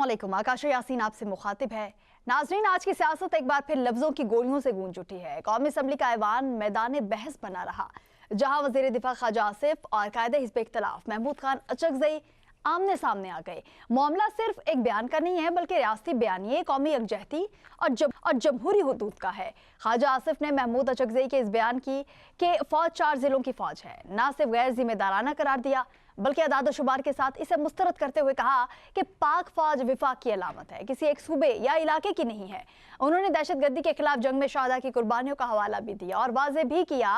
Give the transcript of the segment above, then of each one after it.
अस्सलामुअलैकुम। आकाश यासीन आपसे मुखातिब है। नाजरीन, आज की सियासत एक बार फिर लफ्जों की गोलियों से गूंज उठी है। कौमी असम्बली का ऐवान मैदान बहस बना रहा, जहां वजीर दिफा ख्वाजा आसिफ और कायदे हिज़्ब इख्तिलाफ महमूद खान अचकज़ई आमने सामने आ गए। मामला सिर्फ एक बयान का नहीं है, बल्कि रियासती बयानिए, कौमी यकजहती और जमहूरी हुदूद का है। ख्वाजा आसिफ ने महमूद अचकज़ई के इस बयान की कि फ़ौज 4 ज़िलों की फ़ौज है, ना सिर्फ गैर जिम्मेदाराना करार दिया, बल्कि अदाद शुमार के साथ इसे मुस्तरद करते हुए कहा कि पाक फौज विफाक की अलामत है, किसी एक सूबे या इलाके की नहीं है। उन्होंने दहशतगर्दी के खिलाफ जंग में शहादा की कुर्बानियों का हवाला भी दिया और वाज़ेह भी किया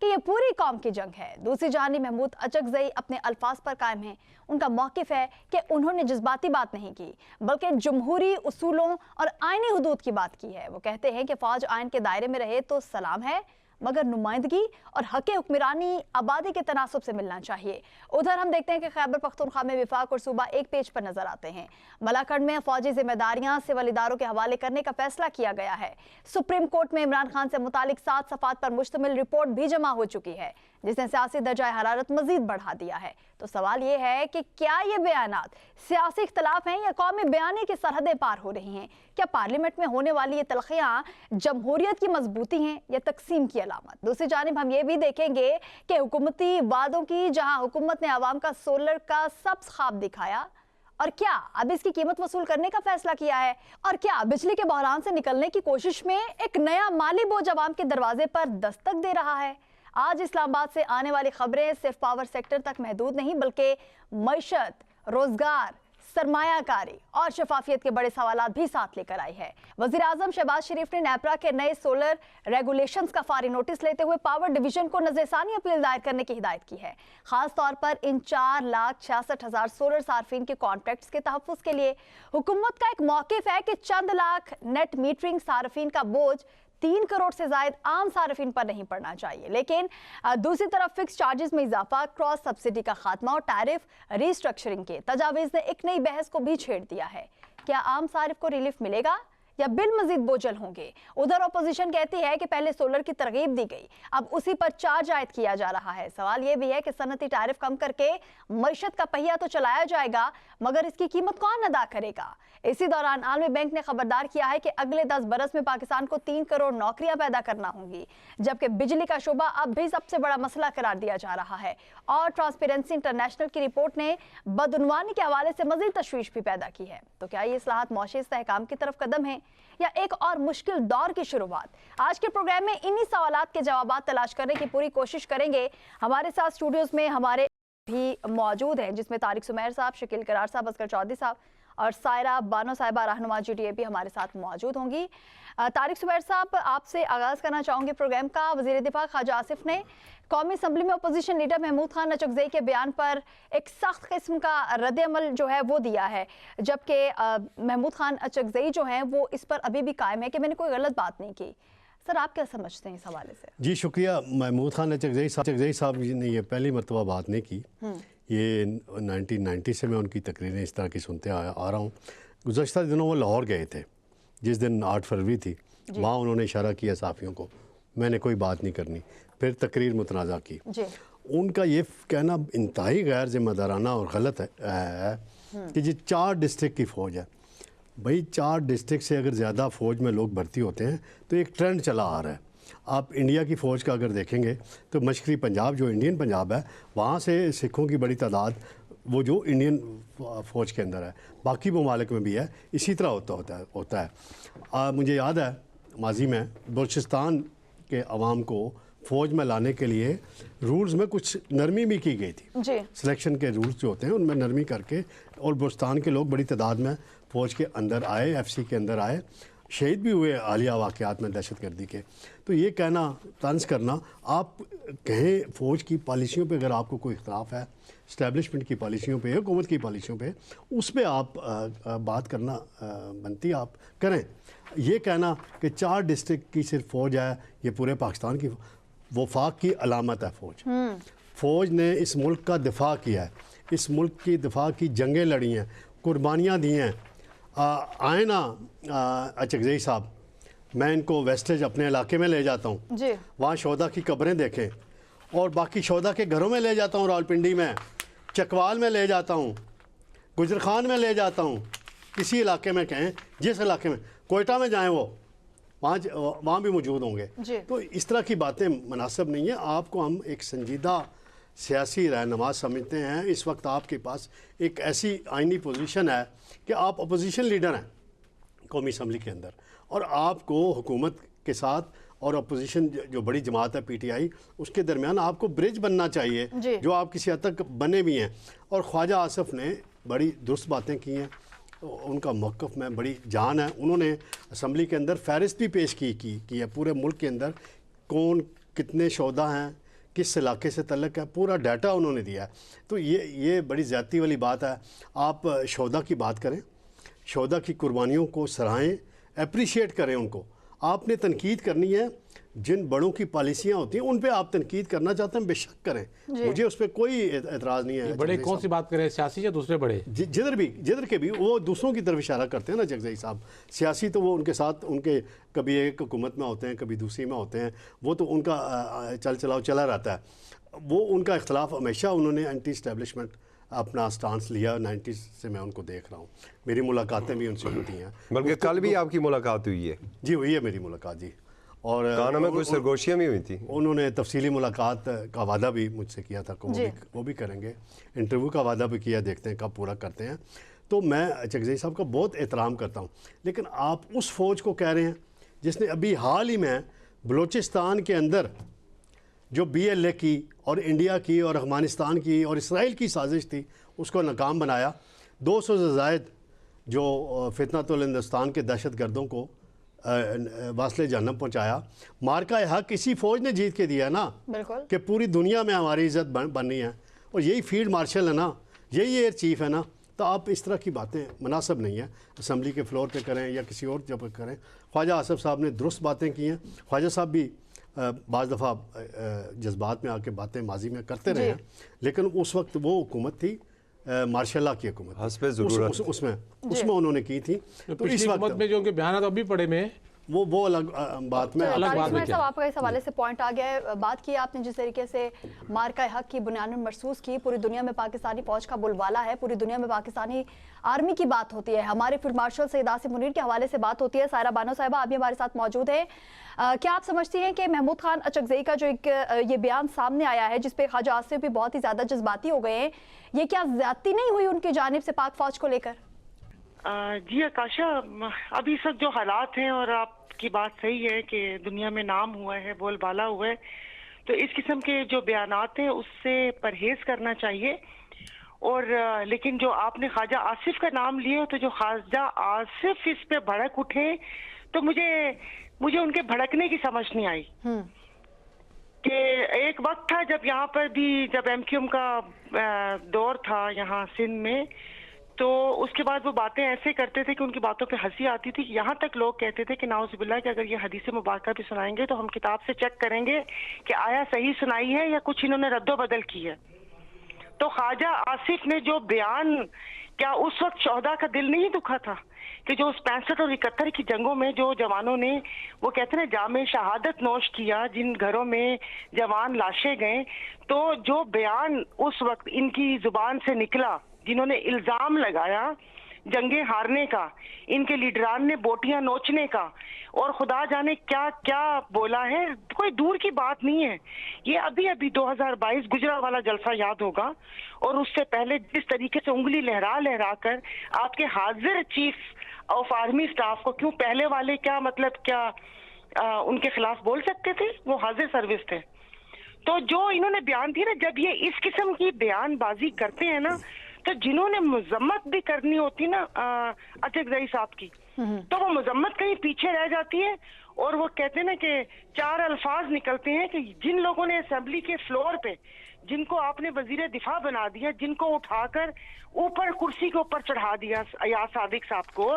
कि यह पूरी कौम की जंग है। दूसरी जानिब महमूद अचकज़ई अपने अल्फाज पर कायम हैं। उनका मौक़िफ़ है कि उन्होंने जज्बाती बात नहीं की, बल्कि जमहूरी उसूलों और आइनी हुदूद की बात की है। वो कहते हैं कि फ़ौज आइन के दायरे में रहे तो सलाम है, मगर नुमाइंदगी और हक़ हुक्मरानी आबादी के तनासब से मिलना चाहिए। उधर हम देखते हैं कि खैबर पख्तूनख्वा में विफाक और सूबा एक पेज पर नजर आते हैं। मलाकड़ में फौजी जिम्मेदारियां सिविल इदारों के हवाले करने का फैसला किया गया है। सुप्रीम कोर्ट में इमरान खान से मुतालिक 7 सफ़ात पर मुश्तमिल रिपोर्ट भी जमा हो चुकी है, जिसने सियासी दर्जा हरारत मजीद बढ़ा दिया है। तो सवाल ये है कि क्या ये बयानात सियासी इख्तलाफ हैं या कौमी बयानी की सरहदें पार हो रही हैं? क्या पार्लियामेंट में होने वाली ये तलखियां जमहूरियत की मजबूती हैं या तकसीम की अलामत? दूसरी जानिब हम ये भी देखेंगे कि हुकूमती वादों की जहां हुकूमत ने आवाम का सोलर का सब्ज ख्वाब दिखाया, और क्या अब इसकी कीमत वसूल करने का फैसला किया है? और क्या बिजली के बहरान से निकलने की कोशिश में एक नया माली बोझ आवाम के दरवाजे पर दस्तक दे रहा है? आज इस्लामाबाद से आने वाली खबरें सिर्फ पावर सेक्टर तक महदूद नहीं, बल्कि मईशत, रोजगार, सरमायाकारी और शफाफियत के बड़े सवालात भी साथ लेकर आई है। वजीर आजम शहबाज शरीफ ने नेपरा के नए सोलर रेगुलेशंस का फारी नोटिस लेते हुए पावर डिवीजन को नजरसानी अपील दायर करने की हिदायत की है, खास तौर पर इन 4,66,000 सोलर सार्फिन के कॉन्ट्रैक्ट्स के तहफ़्फ़ुज़ के लिए। हुकूमत का एक मौक़िफ़ है कि चंद लाख नेट मीटरिंग सार्फिन का बोझ 3 करोड़ से जायद आम सार्फिन पर नहीं पड़ना चाहिए, लेकिन दूसरी तरफ फिक्स चार्जेस में इजाफा, क्रॉस सब्सिडी का खात्मा और टैरिफ रीस्ट्रक्चरिंग के तजावीज़ ने एक नई बहस को भी छेड़ दिया है। क्या आम सारिफ को रिलीफ मिलेगा या बिल मजीद बोझल होंगे? उधर अपोजिशन कहती है कि पहले सोलर की तरगीब दी गई, अब उसी पर चार्ज आयद किया जा रहा है। सवाल यह भी है कि सनती टैरिफ कम करके मईशत का पहिया तो चलाया जाएगा, मगर इसकी कीमत कौन अदा करेगा? इसी दौरान आलमी बैंक ने खबरदार किया है कि अगले 10 बरस में पाकिस्तान को 3 करोड़ नौकरियां पैदा करना होंगी, जबकि बिजली का शोबा अब भी सबसे बड़ा मसला करार दिया जा रहा है। और ट्रांसपेरेंसी इंटरनेशनल की रिपोर्ट ने बदउनवानी के हवाले से मजीद तशवीश भी पैदा की है। तो क्या ये इस्लाहात मौशी इस्तेहकाम की तरफ कदम है या एक और मुश्किल दौर की शुरुआत? आज के प्रोग्राम में इन्हीं सवालात के जवाबात तलाश करने की पूरी कोशिश करेंगे। हमारे साथ स्टूडियोज में हमारे भी मौजूद हैं, जिसमें तारिक सुमैर साहब, शकील करार साहब, असगर चौधरी साहब और सायरा बानो साहिबा रहनुमा GTA भी हमारे साथ मौजूद होंगी। तारिक सुमैर साहब, आपसे आगाज़ करना चाहूँगी प्रोग्राम का। वज़ीर दिफा ख्वाजा आसिफ ने कौमी असम्बली में अपोजिशन लीडर महमूद खान अचकज़ई के बयान पर एक सख्त किस्म का रद्द-ए-अमल जो है वो दिया है, जबकि महमूद खान अचकज़ई जो हैं वो इस पर अभी भी कायम है कि मैंने कोई गलत बात नहीं की। सर, आप क्या समझते हैं इस हवाले से? जी शुक्रिया। महमूद खान अचकज़ई साहब ने ये पहली मरतबा बात नहीं की। ये 1990 से मैं उनकी तकरीरें इस तरह की सुनते आ रहा हूँ। गुज़श्ता दिनों वो लाहौर गए थे, जिस दिन 8 फरवरी थी। वहाँ उन्होंने इशारा किया सहाफ़ियों को, मैंने कोई बात नहीं करनी। फिर तकरीर मुतनाज़ा की। उनका ये कहना इंतहाई गैर जिम्मेदाराना और गलत है कि जी 4 डिस्ट्रिक्ट की फ़ौज है। भाई 4 डिस्ट्रिक्ट से अगर ज़्यादा फ़ौज में लोग भर्ती होते हैं तो एक ट्रेंड चला आ रहा है। आप इंडिया की फ़ौज का अगर देखेंगे तो मशरक़ी पंजाब, जो इंडियन पंजाब है, वहाँ से सिखों की बड़ी तादाद वो जो इंडियन फ़ौज के अंदर है, बाकी ममालिक में भी है। इसी तरह होता है। मुझे याद है माजी में बलूचिस्तान के अवाम को फ़ौज में लाने के लिए रूल्स में कुछ नरमी भी की गई थी। सिलेक्शन के रूल्स जो होते हैं उनमें नरमी करके, और बलूचिस्तान के लोग बड़ी तादाद में फ़ौज के अंदर आए, FC के अंदर आए, शहीद भी हुए हालिया वाक़यात में दहशतगर्दी के। तो ये कहना, तंज करना, आप कहें फ़ौज की पॉलिसियों पे अगर आपको कोई इख्तलाफ है, इस्टेब्लिशमेंट की पॉलिसियों पे, हुकूमत की पॉलिसियों पे, उस पर आप बात करना बनती आप करें। ये कहना कि 4 डिस्ट्रिक्ट की सिर्फ फ़ौज है, ये पूरे पाकिस्तान की वफाक की अलामत है। फ़ौज ने इस मुल्क का दिफा किया है, इस मुल्क की दिफा की जंगें लड़ी हैं, कुर्बानियाँ दी हैं। आए ना अचकज़ई साहब, मैं इनको वेस्टेज अपने इलाके में ले जाता हूँ, वहाँ शोहदा की कब्रें देखें, और बाकी शोहदा के घरों में ले जाता हूँ, रावलपिंडी में, चकवाल में ले जाता हूँ, गुजरखान में ले जाता हूँ, किसी इलाके में कहें, जिस इलाके में कोयटा में जाएं वो वहाँ भी मौजूद होंगे। तो इस तरह की बातें मुनासिब नहीं है। आपको हम एक संजीदा सियासी रहनुमा समझते हैं। इस वक्त आपके पास एक ऐसी आइनी पोजीशन है कि आप अपोजिशन लीडर हैं कौमी असम्बली के अंदर, और आपको हुकूमत के साथ और अपोजिशन जो बड़ी जमात है PTI, उसके दरमियान आपको ब्रिज बनना चाहिए, जो आप किसी हद तक बने भी हैं। और ख्वाजा आसिफ ने बड़ी दुरुस्त बातें की हैं, उनका मौक़िफ़ में बड़ी जान है। उन्होंने असम्बली के अंदर फहरिस्त भी पेश की है पूरे मुल्क के अंदर कौन कितने शोधा हैं, किस इलाके से तल्लक है, पूरा डाटा उन्होंने दिया है। तो ये बड़ी ज़्यादती वाली बात है। आप शोधा की बात करें, शोधा की कुर्बानियों को सराहें, अप्रिशिएट करें उनको। आपने तनकीद करनी है, जिन बड़ों की पॉलिसियाँ होती हैं उन पे आप तनकीद करना चाहते हैं, बेशक करें, मुझे उस पर कोई एतराज़ नहीं है। बड़े कौन सी बात करें, सियासी या दूसरे बड़े? जिधर के भी वो दूसरों की तरफ इशारा करते हैं ना जगज़ई साहब। सियासी तो वो उनके साथ उनके कभी एक हुकूमत में होते हैं, कभी दूसरी में होते हैं, वो तो उनका चल चलाओ चला रहता है। वो उनका इख्तलाफ हमेशा उन्होंने एंटी इस्टेब्लिशमेंट अपना स्टांस लिया। 90s से मैं उनको देख रहा हूँ, मेरी मुलाकातें भी उनसे होती हैं। बल्कि कल भी आपकी मुलाकात हुई है? जी हुई है मेरी मुलाकात जी, और कानों में कुछ सरगोशियाँ भी हुई थी। उन्होंने तफसीली मुलाकात का वादा भी मुझसे किया था कि वो भी करेंगे। इंटरव्यू का वादा भी किया, देखते हैं कब पूरा करते हैं। तो मैं जगज़ई साहब का बहुत एहतराम करता हूँ, लेकिन आप उस फ़ौज को कह रहे हैं जिसने अभी हाल ही में बलूचिस्तान के अंदर जो BLA की और इंडिया की और अफ़गानिस्तान की और इसराइल की साजिश थी, उसको नाकाम बनाया। 200 से ज़ायद जो फितनतुल हिंदुस्तान के दहशत गर्दों को वास्ले जहन्नम पहुँचाया। मार्का हक इसी फ़ौज ने जीत के दिया ना, बिल्कुल, कि पूरी दुनिया में हमारी इज़्ज़त बननी है, और यही फील्ड मार्शल है ना, यही एयर चीफ़ है ना। तो आप इस तरह की बातें मुनासिब नहीं है असम्बली के फ्लोर पे करें या किसी और जगह करें। ख्वाजा आसिफ साहब ने दुरुस्त बातें की हैं। ख्वाजा साहब भी बाज़ दफ़ा जज्बात में आके बातें माजी में करते रहे हैं, लेकिन उस वक्त वो हुकूमत थी मार्शल की हुकूमत, उसमें उन्होंने की थी। तो इस वक्त में जो उनके बयान तो अभी पड़े में वो अलग बात में साहब आपका इस हवाले से पॉइंट आ गया है। बात की आपने जिस तरीके से मार्का हक की बुनियाद महसूस की, पूरी दुनिया में पाकिस्तानी फौज का बुलवाला है, पूरी दुनिया में पाकिस्तानी आर्मी की बात होती है, हमारे फील्ड मार्शल सैयद आसिफ मुनीर के हवाले से बात होती है। सायरा बानो साहिबा आप भी हमारे साथ मौजूद है। क्या आप समझती हैं कि महमूद खान अचकज़ई का जो एक ये बयान सामने आया है जिसपे ख्वाजा आसिफ भी बहुत ही ज्यादा जज्बाती हो गए हैं, ये क्या ज्यादती नहीं हुई उनकी जानिब से पाक फौज को लेकर? जी आकाशा, अभी सब जो हालात हैं, और आपकी बात सही है कि दुनिया में नाम हुआ है, बोलबाला हुआ है, तो इस किस्म के जो बयानात हैं उससे परहेज करना चाहिए। और लेकिन जो आपने ख्वाजा आसिफ का नाम लिए, तो जो ख्वाजा आसिफ इस पे भड़क उठे, तो मुझे उनके भड़कने की समझ नहीं आई। कि एक वक्त था जब यहाँ पर भी जब MQM का दौर था यहाँ सिंध में, तो उसके बाद वो बातें ऐसे करते थे कि उनकी बातों पे हंसी आती थी। यहाँ तक लोग कहते थे कि नाउज़ुबिल्लाह कि अगर ये हदीस मुबारका भी सुनाएंगे तो हम किताब से चेक करेंगे कि आया सही सुनाई है या कुछ इन्होंने रद्दो बदल की है। तो ख्वाजा आसिफ ने जो बयान, क्या उस वक्त शोहदा का दिल नहीं दुखा था कि जो उस 65 और 71 की जंगों में जो जवानों ने, वो कहते हैं जामे शहादत नोश किया, जिन घरों में जवान लाशें गए, तो जो बयान उस वक्त इनकी जुबान से निकला, जिन्होंने इल्जाम लगाया जंगे हारने का, इनके लीडरान ने बोटियां नोचने का, और खुदा जाने क्या क्या बोला है, कोई दूर की बात नहीं है। ये अभी अभी 2022 गुजरा वाला जलसा याद होगा, और उससे पहले जिस तरीके से उंगली लहरा लहरा कर आपके हाजिर चीफ ऑफ आर्मी स्टाफ को, क्यों पहले वाले क्या मतलब क्या उनके खिलाफ बोल सकते थे, वो हाजिर सर्विस थे। तो जो इन्होंने बयान दिए ना, जब ये इस किस्म की बयानबाजी करते हैं ना, तो जिन्होंने मजम्मत भी करनी होती ना अचकज़ई साहब की, तो वो मजम्मत कहीं पीछे रह जाती है। और वो कहते हैं ना कि 4 अल्फाज निकलते हैं कि जिन लोगों ने असेंबली के फ्लोर पे, जिनको आपने वजीर दिफा बना दिया, जिनको उठाकर ऊपर कुर्सी के ऊपर चढ़ा दिया अयाज सादिक साहब को,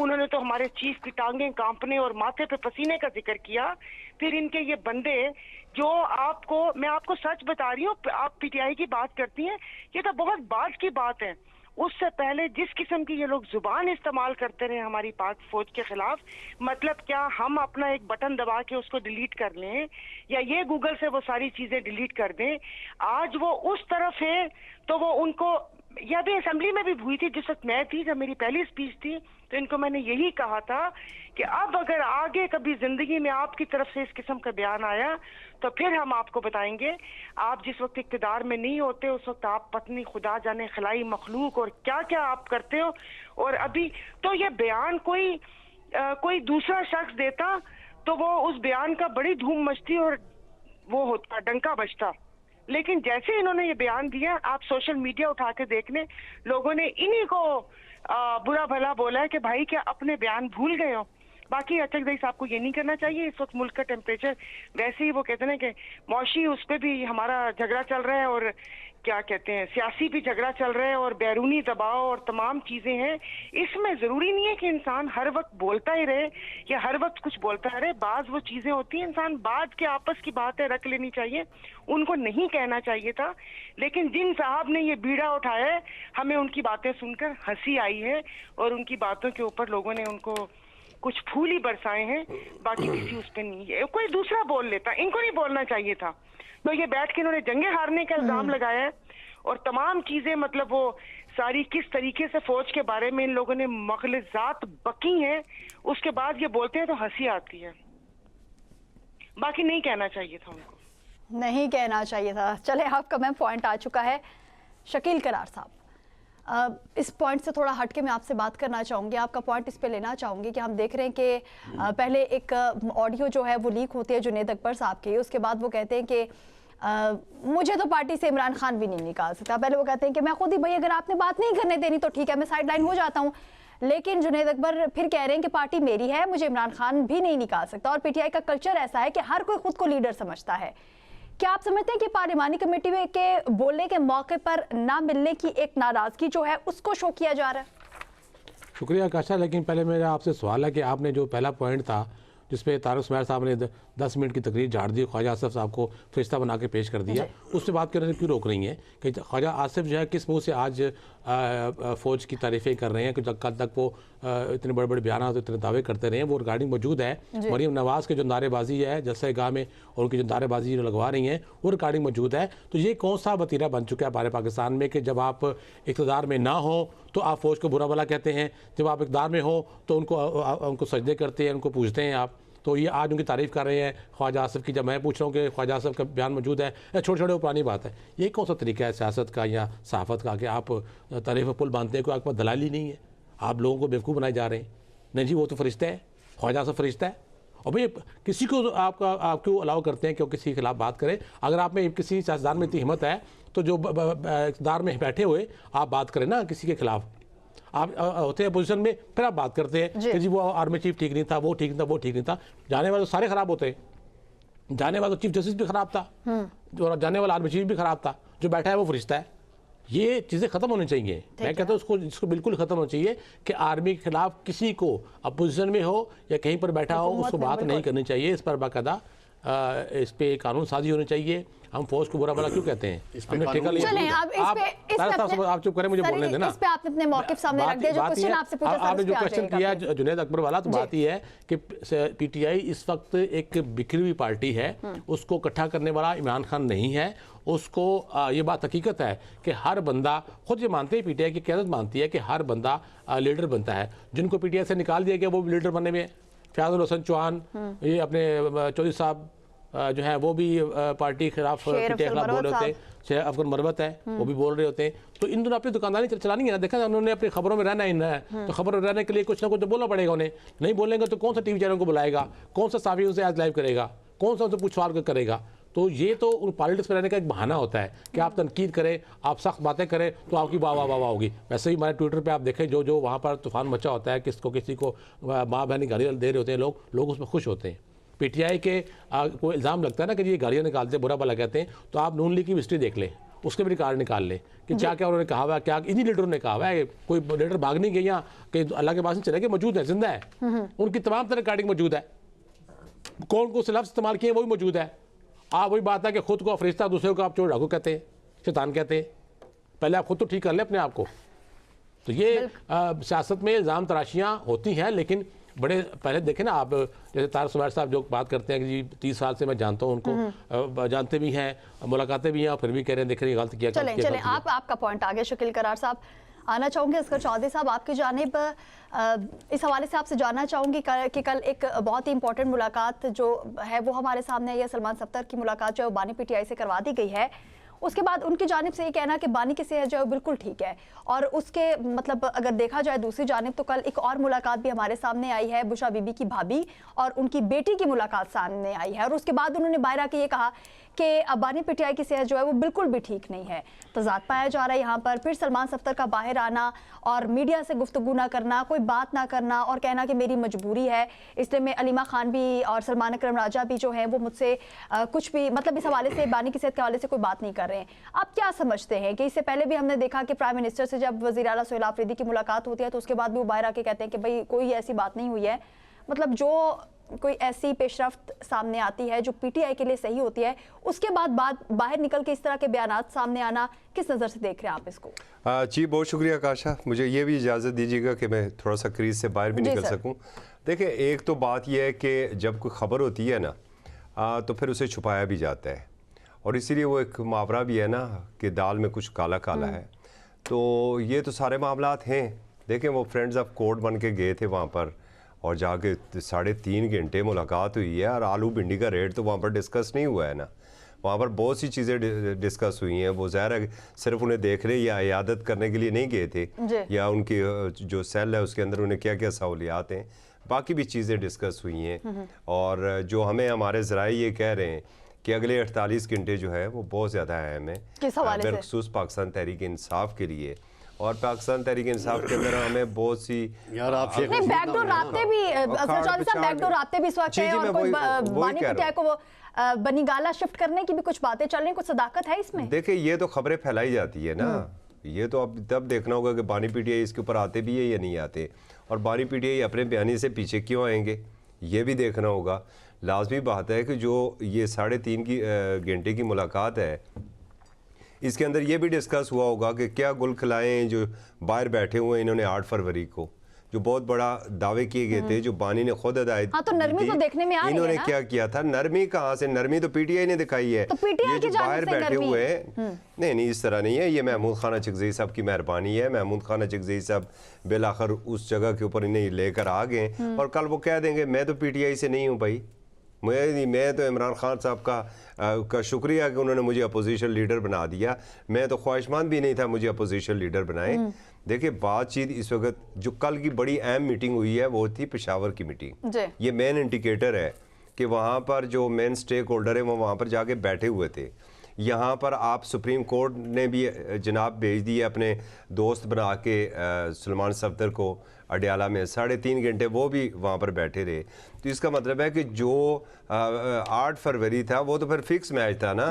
उन्होंने तो हमारे चीफ की टांगें कांपने और माथे पे पसीने का जिक्र किया। फिर इनके ये बंदे जो मैं आपको सच बता रही हूँ, आप PTI की बात करती हैं, ये तो बहुत बात की बात है। उससे पहले जिस किस्म की ये लोग जुबान इस्तेमाल करते रहे हमारी पाक फौज के खिलाफ, मतलब क्या हम अपना एक बटन दबा के उसको डिलीट कर लें, या ये गूगल से वो सारी चीजें डिलीट कर दें? आज वो उस तरफ है तो वो उनको ये अभी असेंबली में भी हुई थी, जिस वक्त मैं थी, जब मेरी पहली स्पीच थी, तो इनको मैंने यही कहा था कि अब अगर आगे कभी जिंदगी में आपकी तरफ से इस किस्म का बयान आया तो फिर हम आपको बताएंगे। आप जिस वक्त इक्तिदार में नहीं होते उस वक्त आप पत्नी खुदा जाने खलाई मखलूक और क्या क्या आप करते हो, और अभी तो ये बयान कोई दूसरा शख्स देता तो वो उस बयान का बड़ी धूम मचती और वो होता, डंका बजता। लेकिन जैसे इन्होंने ये बयान दिया, आप सोशल मीडिया उठा के देख लें, लोगों ने इन्हीं को बुरा भला बोला है कि भाई क्या अपने बयान भूल गए हो। बाकी अचकजई साहब को ये नहीं करना चाहिए। इस वक्त मुल्क का टेम्परेचर वैसे ही वो कहते हैं कि मौशी, उस पर भी हमारा झगड़ा चल रहा है और क्या कहते हैं सियासी भी झगड़ा चल रहा है और बैरूनी दबाव और तमाम चीजें हैं। इसमें जरूरी नहीं है कि इंसान हर वक्त बोलता ही रहे या हर वक्त कुछ बोलता रहे। बाज वो चीजें होती हैं इंसान बाद के आपस की बातें रख लेनी चाहिए, उनको नहीं कहना चाहिए था। लेकिन जिन साहब ने ये बीड़ा उठाया है, हमें उनकी बातें सुनकर हंसी आई है और उनकी बातों के ऊपर लोगों ने उनको कुछ फूल ही बरसाए हैं, बाकी किसी उस पर नहीं है। कोई दूसरा बोल लेता, इनको नहीं बोलना चाहिए था। तो ये बैठ के इन्होंने जंगे हारने का इल्जाम लगाया है और तमाम चीजें, मतलब वो सारी किस तरीके से फौज के बारे में इन लोगों ने मगलजात बकी हैं, उसके बाद ये बोलते हैं तो हंसी आती है। बाकी नहीं कहना चाहिए था उनको, नहीं कहना चाहिए था। चले, आपका मैम पॉइंट आ चुका है। शकील करार साहब, इस पॉइंट से थोड़ा हटके मैं आपसे बात करना चाहूँगी, आपका पॉइंट इस पे लेना चाहूँगी कि हम देख रहे हैं कि पहले एक ऑडियो जो है वो लीक होती है जुनैद अकबर साहब की, उसके बाद वो कहते हैं कि मुझे तो पार्टी से इमरान खान भी नहीं निकाल सकता। पहले वो कहते हैं कि मैं खुद ही, भाई अगर आपने बात नहीं करने देनी तो ठीक है, मैं साइड लाइन हो जाता हूँ। लेकिन जुनैद अकबर फिर कह रहे हैं कि पार्टी मेरी है, मुझे इमरान खान भी नहीं निकाल सकता। और पीटीआई का कल्चर ऐसा है कि हर कोई खुद को लीडर समझता है। क्या आप समझते हैं कि पार्लिमानी कमेटी में के बोलने के मौके पर ना मिलने की एक नाराजगी जो है उसको शो किया जा रहा है? शुक्रिया आकाशा, लेकिन पहले मेरा आपसे सवाल है कि आपने जो पहला पॉइंट था जिसपे तारिक उस्माइल साहब ने 10 मिनट की तकरीर झाड़ दी, ख्वाजा आसिफ साहब को फरिश्ता बना के पेश कर दिया, उस पर बात करने से क्यों रोक रही हैं कि ख्वाजा आसिफ जो है किस मुंह से आज फ़ौज की तारीफ़ें कर रहे हैं कि कल तक वो इतने बड़े बड़े बयान इतने दावे करते रहे हैं। वो रिकॉर्डिंग मौजूद है। मरीम नवाज़ के जो नारेबाजी है जलसे गाह में और उनकी जो नारेबाजी लगवा रही हैं वो रिकॉर्डिंग मौजूद है। तो ये कौन सा वतीरा बन चुका है हमारे पाकिस्तान में कि जब आप इक़्तिदार में ना हो तो आप फ़ौज को बुरा भला कहते हैं, जब आप इक़्तिदार में हो तो उनको सजदे करते हैं, उनको पूछते हैं आप। तो ये आज उनकी तारीफ़ कर रहे हैं ख्वाजा आसिफ की। जब मैं पूछ रहा हूँ कि ख्वाजा आसिफ का बयान मौजूद है, छोटे छोटे पुरानी बात है। ये कौन सा तरीका है सियासत का या सहाफ़त का कि आप तारीफ़ पुल बांधते हैं, कोई आपके पास दलाली नहीं है, आप लोगों को बेवकूफ़ बनाए जा रहे हैं। नहीं जी, वो तो फरिश्ता है, ख्वाजा आसिफ फरिश्ता है। और भाई किसी को आपको अलाउ करते हैं कि वो किसी के खिलाफ बात करें? अगर आप में किसी सियासतदान में इतनी हिम्मत है तो जो इक़्तिदार में बैठे हुए आप बात करें ना किसी के खिलाफ। आप होते हैं पोजीशन में, फिर आप बात करते हैं कि जी वो आर्मी चीफ ठीक नहीं था, वो ठीक नहीं था, वो ठीक नहीं था। जाने वाले तो सारे खराब होते हैं, जाने वाला तो चीफ जस्टिस भी खराब था और जाने वाला आर्मी चीफ भी खराब था, जो बैठा है वो फरिश्ता है। ये चीज़ें ख़त्म होनी चाहिए। मैं कहता हूँ इसको बिल्कुल ख़त्म होना चाहिए कि आर्मी के खिलाफ किसी को अपोजिशन में हो या कहीं पर बैठा हो उसको बात नहीं करनी चाहिए। इस पर बाकायदा इस पे कानून साजी होनी चाहिए। हम फौज को बुरा भला क्यों कहते हैं? हमने ठेका लिया। आप चुप करें, मुझे बोलने देना। इस पे आपने अपने मौक़िफ़ सामने रख दिया। जो क्वेश्चन आपसे पूछा आपने जो क्वेश्चन किया जुनैद अकबर वाला, तो बात यह है कि पीटीआई इस वक्त एक बिखरी हुई पार्टी है, उसको इकट्ठा करने वाला इमरान खान नहीं है। उसको ये बात हकीकत है कि हर बंदा खुद ये मानते हैं, पीटीआई की क़यादत मानती है कि हर बंदा लीडर बनता है। जिनको पीटीआई से निकाल दिया गया वो भी लीडर बनने में, फयाजुल हसन चौहान, ये अपने चौधरी साहब जो है वो भी पार्टी के खिलाफ पीटीआई के खिलाफ बोल रहे होते हैं। शेर अफगर मरवत है, वो भी बोल रहे होते हैं। तो इन दोनों अपनी दुकानदारी चलानी है ना। देखा उन्होंने अपनी खबरों में रहना है, तो खबरों में रहने के लिए कुछ ना कुछ तो बोलना पड़ेगा उन्हें। नहीं बोलेंगे तो कौन सा टीवी चैनल को बुलाएगा, कौन सा साफी उनसे आज लाइव करेगा, कौन सा उनसे पूछ सवाल करेगा? तो ये तो उन पॉलिटिक्स में रहने का एक बहाना होता है कि आप तनकीद करें, आप सख्त बातें करें तो आपकी वाह वाह वाह होगी। वैसे ही हमारे ट्विटर पे आप देखें जो वहाँ पर तूफान मचा होता है, किसी को माँ बहनी गालियाँ दे रहे होते हैं लोग उसमें खुश होते हैं। पीटीआई के कोई इल्ज़ाम लगता है ना कि ये गालियाँ निकालते हैं, बुरा भला कहते हैं, तो आप नून लीग की हिस्ट्री देख लें, उसके भी रिकॉर्ड निकाल लें कि क्या क्या उन्होंने कहा हुआ है, क्या इन्हीं लीडरों ने कहा हुआ है। कोई लीडर भाग नहीं गया कि अल्लाह के पास नहीं चले गए, मौजूद है, जिंदा है, उनकी तमाम तरह रिकॉर्डिंग मौजूद है, कौन कौन से लफ्ज़ इस्तेमाल किए वो भी मौजूद है। आप वही बात है कि खुद को फरिश्ता, दूसरे को आप चोर डाकू कहते हैं, शैतान कहते हैं। पहले आप खुद तो ठीक कर लें अपने आप को। तो ये सियासत में इल्ज़ाम तराशियाँ होती हैं, लेकिन बड़े पहले देखे ना आप, जैसे तारक सुमैर साहब जो बात करते हैं कि जी 30 साल से मैं जानता हूँ उनको, जानते भी हैं, मुलाकातें भी हैं, और फिर भी कह रहे हैं देख रहे हैं गलत किया। चलें आपका पॉइंट आगे शकील करार साहब आना चाहूँगे। असगर चौधरी साहब आपकी जानिब इस हवाले से आपसे जानना चाहूँगी कि कल एक बहुत ही इंपॉर्टेंट मुलाकात जो है वो हमारे सामने आई है। सलमान सफ्तर की मुलाकात जो है बानी पीटीआई से करवा दी गई है। उसके बाद उनकी जानिब से ये कहना कि बानी की सेहत जो है बिल्कुल ठीक है, और उसके मतलब अगर देखा जाए दूसरी जानिब तो कल एक और मुलाकात भी हमारे सामने आई है, बुशरा बीबी की भाभी और उनकी बेटी की मुलाकात सामने आई है, और उसके बाद उन्होंने बाहर आके ये कहा कि बानी पीटीआई की सेहत जो है वो बिल्कुल भी ठीक नहीं है। तजाद पाया जा रहा है यहाँ पर। फिर सलमान सफ्तर का बाहर आना और मीडिया से गुफ्तगू ना करना, कोई बात ना करना और कहना कि मेरी मजबूरी है, इसलिए मैं अलीमा खान भी और सलमान अकरम राजा भी जो है वो मुझसे कुछ भी मतलब इस हवाले से बानी की सेहत के हवाले से कोई बात नहीं कर रहे हैं। आप क्या समझते हैं कि इससे पहले भी हमने देखा कि प्राइम मिनिस्टर से जब वज़ीर आला सोहेल आफरीदी की मुलाकात होती है तो उसके बाद भी वो बाहर आके कहते हैं कि भाई कोई ऐसी बात नहीं हुई है, मतलब जो कोई ऐसी पेशरफ्त सामने आती है जो पीटीआई के लिए सही होती है, उसके बाद बाहर निकल के इस तरह के बयानात सामने आना, किस नज़र से देख रहे हैं आप इसको? जी बहुत शुक्रिया काशा, मुझे ये भी इजाज़त दीजिएगा कि मैं थोड़ा सा क्रीज से बाहर भी निकल सकूं। देखिए, एक तो बात यह है कि जब कोई ख़बर होती है ना तो फिर उसे छुपाया भी जाता है, और इसीलिए वो एक मुहावरा भी है ना कि दाल में कुछ काला काला है। तो ये तो सारे मामलात हैं। देखें, वो फ्रेंड्स ऑफ कोर्ट बन के गए थे वहाँ पर, और जाके 3.5 घंटे मुलाकात हुई है, और आलू भिंडी का रेट तो वहाँ पर डिस्कस नहीं हुआ है ना। वहाँ पर बहुत सी चीज़ें डिस्कस हुई हैं। वो ज़ाहिर है सिर्फ उन्हें देखने या इयादत करने के लिए नहीं गए थे, या उनकी जो सेल है उसके अंदर उन्हें क्या क्या सहूलियात हैं, बाकी भी चीज़ें डिस्कस हुई हैं। और जो हमें हमारे ज़राए ये कह रहे हैं कि अगले 48 घंटे जो है वो बहुत ज़्यादा अहम है बिलखुसूस पाकिस्तान तहरीक इंसाफ के लिए। और पाकिस्तान तहरीक इंसाफ के अंदर हमें बहुत सी यार आप बैकडोर राब्ते भी बैकडोर राब्ते भी इस वक्त है, और कोई बानी पीटीआई को बनीगाला शिफ्ट करने की भी कुछ बातें चल रही हैं, कुछ सदाकत है इसमें? देखिए, ये तो खबरें फैलाई जाती है ना, ये तो अब तब देखना होगा कि बानी पीटीआई इसके ऊपर आते भी है या नहीं आते, और बानी पीटीआई अपने बयानी से पीछे क्यों आएंगे, ये भी देखना होगा। लाजमी बात है कि जो ये 3.5 घंटे की मुलाकात है, इसके अंदर ये भी डिस्कस हुआ होगा कि क्या गुल खिलाएँ जो बाहर बैठे हुए हैं इन्होंने 8 फरवरी को जो बहुत बड़ा दावे किए गए थे, जो बानी ने खुद अदायत तो नरमी तो देखने में आ रही है इन्होंने ना? क्या किया था? नरमी कहाँ से? नरमी तो पीटीआई ने दिखाई है। तो पीटीआई ये जो बाहर बैठे हुए हैं, नहीं इस तरह नहीं है। ये महमूद खान अचकज़ई साहब की मेहरबानी है। महमूद खान अचकज़ई साहब बिलाखिर उस जगह के ऊपर इन्हें लेकर आ गए, और कल वो कह देंगे मैं तो पीटीआई से नहीं हूँ भाई, मैं तो इमरान खान साहब का शुक्रिया कि उन्होंने मुझे अपोजिशन लीडर बना दिया, मैं तो ख्वाहिशमंद भी नहीं था मुझे अपोजिशन लीडर बनाए। देखिए, बातचीत इस वक्त जो कल की बड़ी अहम मीटिंग हुई है वो थी पेशावर की मीटिंग। ये मेन इंडिकेटर है कि वहाँ पर जो मेन स्टेक होल्डर है वो वहाँ पर जाके बैठे हुए थे। यहाँ पर आप सुप्रीम कोर्ट ने भी जनाब भेज दिए अपने दोस्त बना के सलमान सफ्तर को अडयाला में, 3.5 घंटे वो भी वहाँ पर बैठे रहे। तो इसका मतलब है कि जो 8 फरवरी था वो तो फिर फिक्स मैच था ना,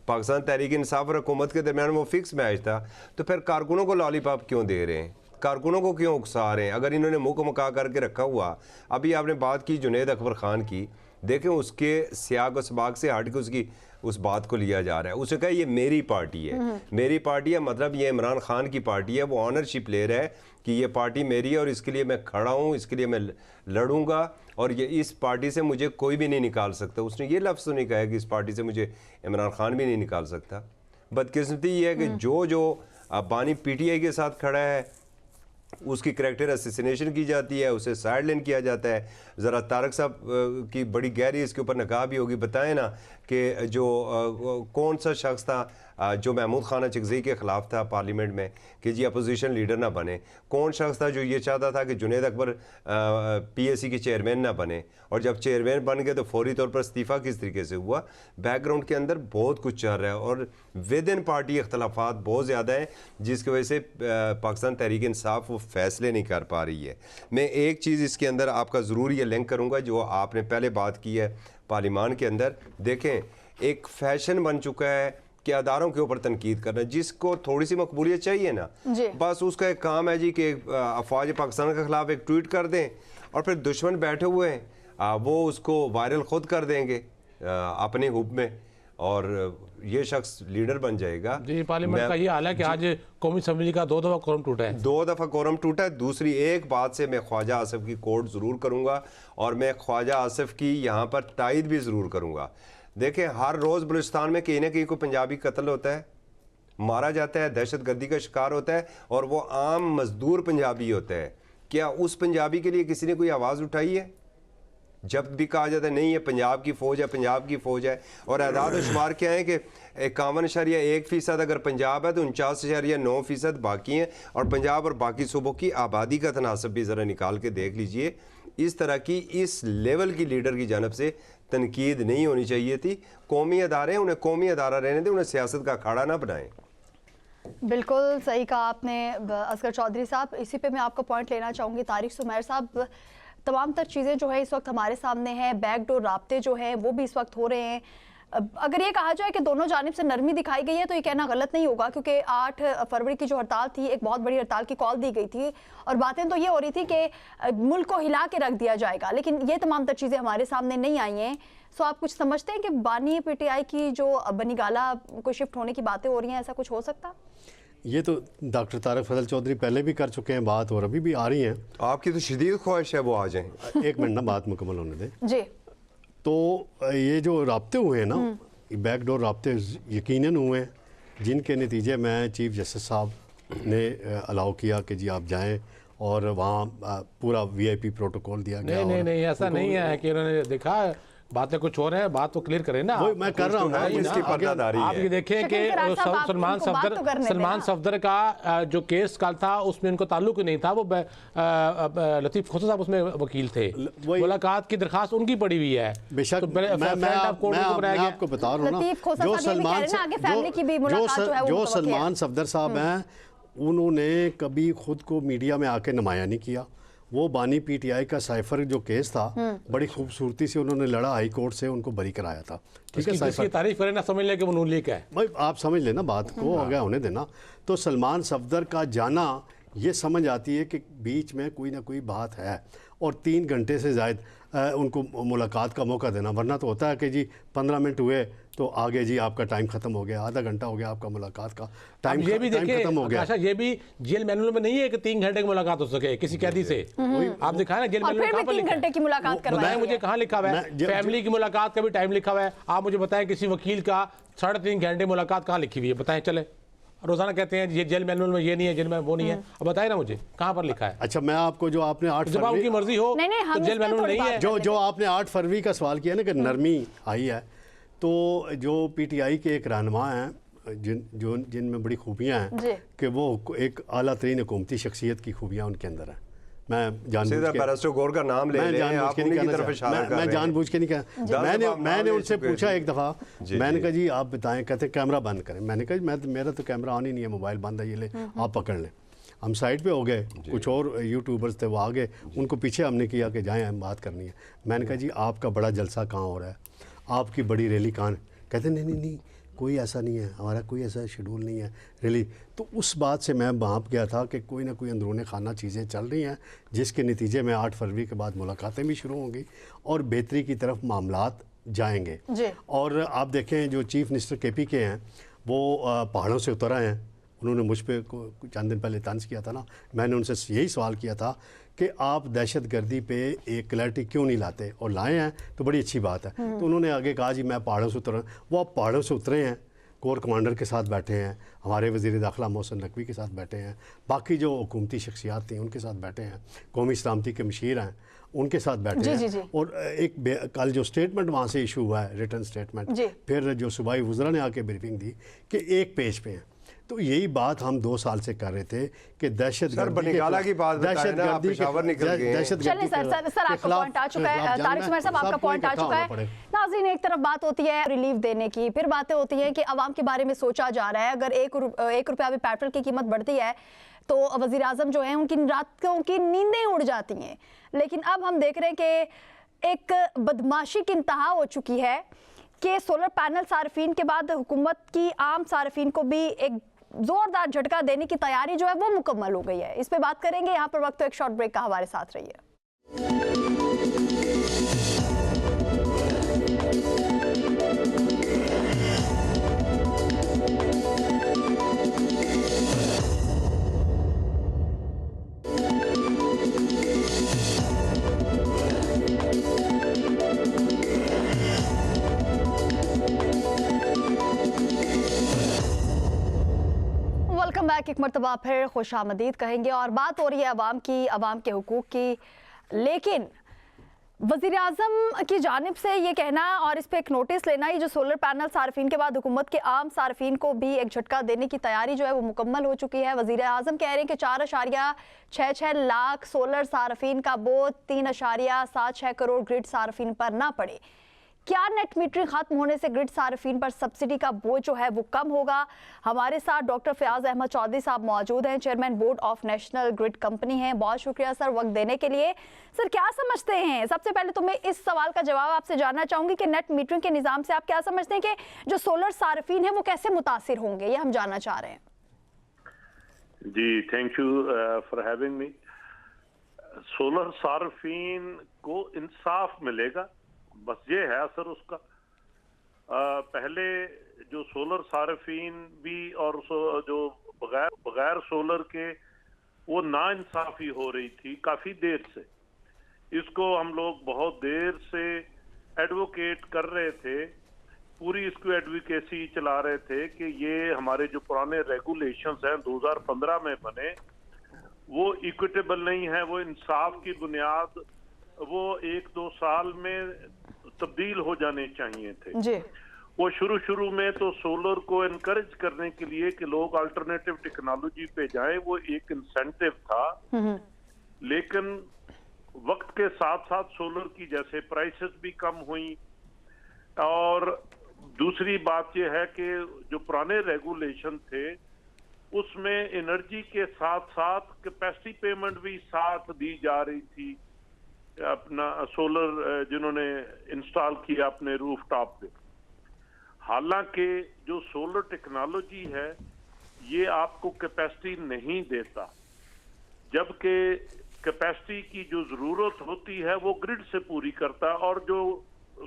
पाकिस्तान तहरीक इंसाफ और हुकूमत के दरमियान वो फिक्स मैच था। तो फिर कारकुनों को लॉलीपॉप क्यों दे रहे हैं, कारकुनों को क्यों उकसा रहे हैं? अगर इन्होंने मुँह को मका करके रखा हुआ, अभी आपने बात की जुनैद अकबर खान की, देखें उसके सियाग और सबाग से हट के उसकी उस बात को लिया जा रहा है। उसे कहा ये मेरी पार्टी है, मेरी पार्टी है मतलब ये इमरान खान की पार्टी है, वो ऑनरशिप ले रहा है कि ये पार्टी मेरी है और इसके लिए मैं खड़ा हूँ, इसके लिए मैं लड़ूंगा, और ये इस पार्टी से मुझे कोई भी नहीं निकाल सकता। उसने ये लफ्ज़ तो नहीं कहा कि इस पार्टी से मुझे इमरान खान भी नहीं निकाल सकता। बदकिस्मती ये है कि जो बानी पीटीआई के साथ खड़ा है उसकी करैक्टर असैसिनेशन की जाती है, उसे साइड लाइन किया जाता है। ज़रा तारक साहब की बड़ी गहरी इसके ऊपर नकाब भी होगी, बताएं ना कि जो कौन सा शख्स था जो महमूद खान अचकज़ई के ख़िलाफ़ था पार्लियामेंट में कि जी अपोजिशन लीडर ना बने, कौन शख्स था जो ये चाहता था कि जुनैद अकबर पीएसी के चेयरमैन ना बने, और जब चेयरमैन बन गए तो फौरी तौर पर इस्तीफ़ा किस तरीके से हुआ। बैकग्राउंड के अंदर बहुत कुछ चल रहा है, और विद इन पार्टी इख्तलाफात बहुत ज़्यादा है, जिसकी वजह से पाकिस्तान तहरीक इंसाफ वो फैसले नहीं कर पा रही है। मैं एक चीज़ इसके अंदर आपका ज़रूर ये लिंक करूँगा जो आपने पहले बात की है पार्लियामान के अंदर। देखें, एक फैशन बन चुका है कि अदारों के ऊपर तनकीद करना, जिसको थोड़ी सी मकबूलियत चाहिए ना, बस उसका एक काम है जी कि अफवाज पाकिस्तान के खिलाफ एक ट्वीट कर दें, और फिर दुश्मन बैठे हुए हैं वो उसको वायरल खुद कर देंगे अपने हुब में, और ये शख्स लीडर बन जाएगा। जी, पार्लियामेंट का ये हाल है कि आज कौमी असम्बली का 2 दफ़ा कोरम टूटा है। 2 दफ़ा कोरम टूटा है। दूसरी एक बात से मैं ख्वाजा आसिफ की कोर्ट ज़रूर करूँगा और मैं ख्वाजा आसिफ की यहाँ पर तायद भी ज़रूर करूँगा। देखें, हर रोज़ बलूचिस्तान में कहीं ना कहीं कोई पंजाबी कत्ल होता है, मारा जाता है, दहशतगर्दी का शिकार होता है, और वो आम मजदूर पंजाबी होता है। क्या उस पंजाबी के लिए किसी ने कोई आवाज़ उठाई है? जब भी कहा जाता है नहीं, ये पंजाब की फ़ौज है, पंजाब की फ़ौज है, और आदाद व शुमार क्या है कि 51.1% अगर पंजाब है तो 49.9% बाकी हैं, और पंजाब और बाकी सूबों की आबादी का तनासब भी ज़रा निकाल के देख लीजिए। इस तरह की इस लेवल की लीडर की जानब से तनकीद नहीं होनी चाहिए थी। कौमी अदारे, उन्हें कौमी अदारा रहने दें, उन्हें सियासत का अखाड़ा ना बनाएं। बिल्कुल सही कहा आपने असगर चौधरी साहब। इसी पे मैं आपका पॉइंट लेना चाहूँगी। तारिक सुमैर साहब, तमाम तर चीज़ें जो है इस वक्त हमारे सामने हैं, बैकडोर राब्ते जो हैं वो भी इस वक्त हो रहे हैं। अगर ये कहा जाए कि दोनों जानिब से नरमी दिखाई गई है तो ये कहना गलत नहीं होगा, क्योंकि 8 फरवरी की जो हड़ताल थी, एक बहुत बड़ी हड़ताल की कॉल दी गई थी और बातें तो ये हो रही थी कि मुल्क को हिला के रख दिया जाएगा, लेकिन ये तमाम तर चीज़ें हमारे सामने नहीं आई हैं। सो आप कुछ समझते हैं कि बानी PTI की जो बनीगाला को शिफ्ट होने की बातें हो रही हैं, ऐसा कुछ हो सकता? ये तो डॉक्टर तारक फजल चौधरी पहले भी कर चुके हैं बात, और अभी भी आ रही हैं। आपकी तो शदीद ख्वाहिश है वो आ जाएं। एक मिनट ना, बात मुकम्मल होने दें जी। तो ये जो राब्ते हुए हैं ना, बैकडोर राब्ते यकीनन हुए हैं, जिनके नतीजे में चीफ जस्टिस साहब ने अलाउ किया कि जी आप जाएं, और वहाँ पूरा VIP प्रोटोकॉल दिया गया। नहीं, ऐसा नहीं है कि उन्होंने देखा बातें कुछ हो रहे हैं, बात तो क्लियर करें ना। वही मैं कर रहा हूँ ना, इसकी पर्दादारी आप ये देखें कि सलमान सफदर का जो केस कल था उसमें इनको ताल्लुक ही नहीं था, वो लतीफ़ खोसा साहब उसमें वकील थे, मुलाकात की दरखास्त उनकी पड़ी हुई है। बेशक तो मैं आपको बता रहा हूँ ना, जो सलमान सफदर साहब हैं उन्होंने कभी खुद को मीडिया में आके नुमाया नहीं किया। वो बानी PTI का साइफर जो केस था, बड़ी खूबसूरती से उन्होंने लड़ा, हाई कोर्ट से उनको बरी कराया था। ठीक है, इसकी तारीफ करें ना, समझ लें कि वो नून लीग है। भाई आप समझ लेना बात को, आगे होने देना। तो सलमान सफदर का जाना ये समझ आती है कि बीच में कोई ना कोई बात है, और 3 घंटे से ज़ायद उनको मुलाकात का मौका देना, वरना तो होता है कि जी 15 मिनट हुए तो आगे जी आपका टाइम खत्म हो गया, आधा घंटा हो गया आपका मुलाकात का टाइम, ये भी देखिए खत्म हो गया। अच्छा, ये भी जेल मैनुअल में नहीं है कि 3 घंटे की मुलाकात हो सके किसी कैदी से। आप दिखाए ना जेल मैनुअल में, 3 घंटे की मुलाकात करवाई, मुझे कहाँ लिखा हुआ है? फैमिली की मुलाकात का भी टाइम लिखा हुआ है। आप मुझे बताएं किसी वकील का 3.5 घंटे मुलाकात कहाँ लिखी हुई है? बताएं। चले रोजाना कहते हैं ये जेल मैनुअल में ये नहीं है, जेल में वो नहीं है, अब बताए ना मुझे कहाँ पर लिखा है। अच्छा, मैं आपको जो आपने 8 जब आपकी मर्जी हो तो जेल मैनुअल नहीं है। जो आपने 8 फरवरी का सवाल किया ना कि नरमी आई है, तो जो PTI के एक रहनुमा हैं जिनमें बड़ी खूबियाँ हैं कि वो एक आला तरीन हुकूमती शख्सियत की खूबियाँ उनके अंदर हैं। मैं जानबूझ के नहीं कहा, मैंने उनसे पूछा एक दफ़ा, मैंने कहा जी आप बताएं, कहते कैमरा बंद करें। मैंने कहा मेरा तो कैमरा ऑन ही नहीं है, मोबाइल बंद है, ये ले आप पकड़ लें। हम साइड पे हो गए, कुछ और यूट्यूबर्स थे वो आ गए, उनको पीछे हमने किया कि जाएं हम बात करनी है। मैंने कहा जी आपका बड़ा जलसा कहाँ हो रहा है, आपकी बड़ी रैली कहाँ? कहते नहीं कोई ऐसा नहीं है, हमारा कोई ऐसा शेड्यूल नहीं है रैली। तो उस बात से मैं भांप गया था कि कोई ना कोई अंदरूनी खाना चीज़ें चल रही हैं, जिसके नतीजे में 8 फरवरी के बाद मुलाकातें भी शुरू होंगी और बेहतरी की तरफ मामलात जाएंगे। और आप देखें जो चीफ मिनिस्टर KP के हैं वो पहाड़ों से उतर आए हैं। उन्होंने मुझ पर चंद दिन पहले तंज किया था ना, मैंने उनसे यही सवाल किया था कि आप दहशतगर्दी पे एक क्लैरिटी क्यों नहीं लाते, और लाए हैं तो बड़ी अच्छी बात है। तो उन्होंने आगे कहा जी मैं पहाड़ों से उतर, वो आप पहाड़ों से उतरे हैं, कोर कमांडर के साथ बैठे हैं, हमारे वज़ीर दाखिला मोहसिन नकवी के साथ बैठे हैं, बाकी जो हुकूमती शख्सियात थी उनके साथ बैठे हैं, कौमी सलामती के मशीर हैं उनके साथ बैठे हैं। और एक कल जो स्टेटमेंट वहाँ से इशू हुआ है, रिटर्न स्टेटमेंट, फिर जो सूबाई वज़रा ने आके ब्रीफिंग दी कि 1 पेज पे हैं। तो यही बात हम 2 साल से कर रहे थे कि दहशतगर्दी चलिए सर आपका पॉइंट आ चुका है, तारिक सुमैर साहब आपका पॉइंट आ चुका है। नाज़रीन, एक तरफ बात होती है रिलीफ देने की, फिर बातें होती हैं कि अवाम के बारे में सोचा जा रहा है। अगर 1 रुपया भी पेट्रोल की कीमत बढ़ती है तो वज़ीर आज़म जो है उनकी रातों की नींदें उड़ जाती हैं। लेकिन अब हम देख रहे हैं कि एक बदमाशी की इंतहा हो चुकी है कि सोलर पैनल सार्फिन के बाद हुकूमत की आम सार्फिन को भी एक जोरदार झटका देने की तैयारी जो है वो मुकम्मल हो गई है। इस पे बात करेंगे, यहाँ पर वक्त तो एक शॉर्ट ब्रेक का, हमारे साथ रहिए। कि एक मरतबा फिर खुशामदीद कहेंगे और बात हो रही है अवाम की, अवाम के हुकूक की, लेकिन वज़ीर आज़म की जानिब से ये कहना और इस पर एक नोटिस लेना, ये जो सोलर पैनल सार्फिन के बाद हुकूमत के आम सार्फिन को भी एक झटका देने की तैयारी जो है वो मुकम्मल हो चुकी है। वज़ीर आज़म कह रहे हैं कि 4.66 लाख सोलर सार्फिन का बोझ 3.76 करोड़ ग्रिड सार्फिन पर ना पड़े। क्या नेट मीटरिंग खत्म होने से ग्रिड सार्फिन पर सब्सिडी का बोझ जो है वो कम होगा? हमारे साथ डॉक्टर फयाज अहमद चौधरी साहब मौजूद हैं, chairman board of national grid company हैं। बहुत शुक्रिया सर वक्त देने के लिए। सर क्या समझते हैं, सबसे पहले तो मैं इस सवाल का जवाब आपसे जानना चाहूंगी कि नेट मीटरिंग के निज़ाम से आप क्या समझते हैं कि जो सोलर सार्फिन है वो कैसे मुतासिर होंगे, ये हम जानना चाह रहे हैं। जी, thank you for having me. सोलर सार्फिन को इंसाफ मिलेगा, बस ये है असर उसका। पहले जो सोलर सार्फिन भी और जो बगैर सोलर के वो नाइंसाफी हो रही थी काफी देर से। इसको हम लोग बहुत देर से एडवोकेट कर रहे थे, पूरी इसको एडवोकेसी चला रहे थे कि ये हमारे जो पुराने रेगुलेशंस हैं 2015 में बने वो इक्विटेबल नहीं है, वो इंसाफ की बुनियाद वो 1-2 साल में तब्दील हो जाने चाहिए थे जी। वो शुरू में तो सोलर को एनकरेज करने के लिए कि लोग अल्टरनेटिव टेक्नोलॉजी पे जाएं, वो एक इंसेंटिव था। लेकिन वक्त के साथ साथ सोलर की जैसे प्राइसेस भी कम हुई और दूसरी बात यह है कि जो पुराने रेगुलेशन थे उसमें एनर्जी के साथ साथ कैपेसिटी पेमेंट भी साथ दी जा रही थी। अपना सोलर जिन्होंने इंस्टॉल किया अपने रूफटॉप पे, हालांकि जो सोलर टेक्नोलॉजी है ये आपको कैपेसिटी नहीं देता, जबकि कैपेसिटी की जो जरूरत होती है वो ग्रिड से पूरी करता है और जो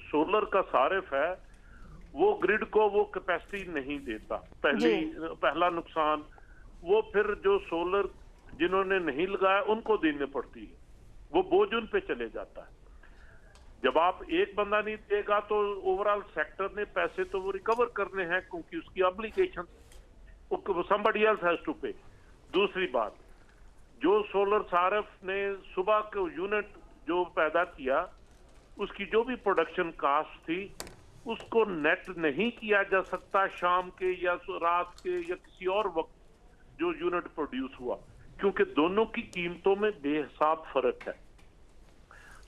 सोलर का सारिफ है वो ग्रिड को वो कैपेसिटी नहीं देता। पहला नुकसान वो फिर जो सोलर जिन्होंने नहीं लगाया उनको देने पड़ती है, वो बोझ उन पे चले जाता है। जब आप एक बंदा नहीं देगा तो ओवरऑल सेक्टर ने पैसे तो वो रिकवर करने हैं क्योंकि उसकी obligation somebody else has to pay। दूसरी बात, जो सोलर सारफ ने सुबह के यूनिट जो पैदा किया उसकी जो भी प्रोडक्शन कास्ट थी उसको नेट नहीं किया जा सकता शाम के या रात के या किसी और वक्त जो यूनिट प्रोड्यूस हुआ, क्योंकि दोनों की कीमतों में बेहिसाब फर्क है।